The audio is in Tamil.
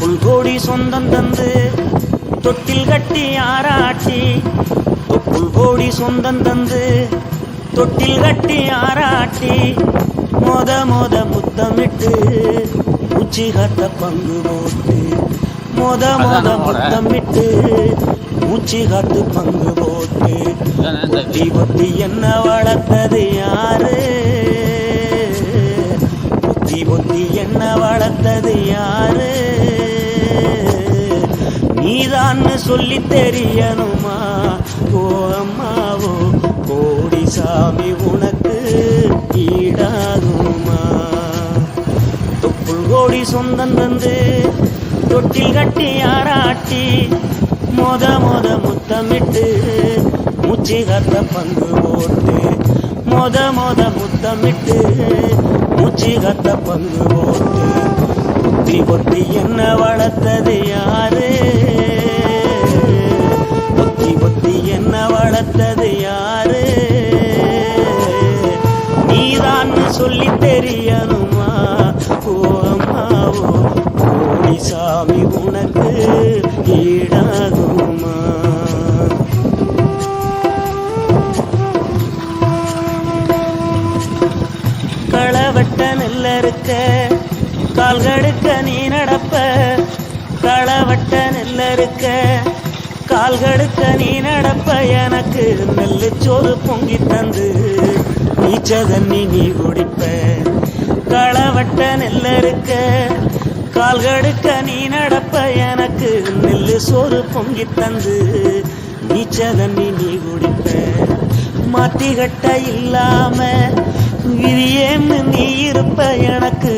புல்கோடி சொந்தம் தந்து தொட்டில் கட்டி ஆராட்டி, புல்கோடி சொந்தம் தந்து தொட்டில் கட்டி ஆராட்டி, மொத முத்தமிட்டு உச்சிகத்த பங்கு போட்டு, மொத முத்தமிட்டு உச்சிகத்து பங்கு போட்டு, பொத்தி பொத்தி என்ன வளர்த்தது யாரு, பொத்தி பொத்தி என்ன வளர்த்தது யாரு, நீதான்னு சொல்லி தெரியணுமா ஓ அம்மாவோ, கோடி சாமி உனக்கு ஈடாகுமா. தொப்புள் கோடி சொந்தம் தந்து தொட்டில் கட்டி ஆராட்டி, மொத முத்தமிட்டு முச்சிகத்த பங்கு போட்டு, மொத முத்தமிட்டு முச்சிகத்த பங்கு போட்டு, பொத்தி பொத்தி என்ன வளர்த்தது யாரு, பொத்தி பொத்தி என்ன வளர்த்தது யாரு, நீதான்னு சொல்லி தெரியணுமா ஓ அம்மாவோ, கோடி சாமி உனக்கு ஈடாகுமா. களவட்ட நெல்லறுக்க கால்கடுக்க நீ நடப்ப, களவட்ட நெல்லறுக்க கால்கடுக்க நீ நடப்ப, எனக்கு நெல்லு சோறு பொங்கி தந்து நீச்ச தண்ணி நீ குடிப்ப. களவட்ட நெல்லறுக்க கால்கடுக்க நீ நடப்ப, எனக்கு நெல்லு சோறு பொங்கி தந்து நீச்ச தண்ணி நீ குடிப்ப. மாத்திகட்ட இல்லாம விதியேன்னு நீ இருப்ப, எனக்கு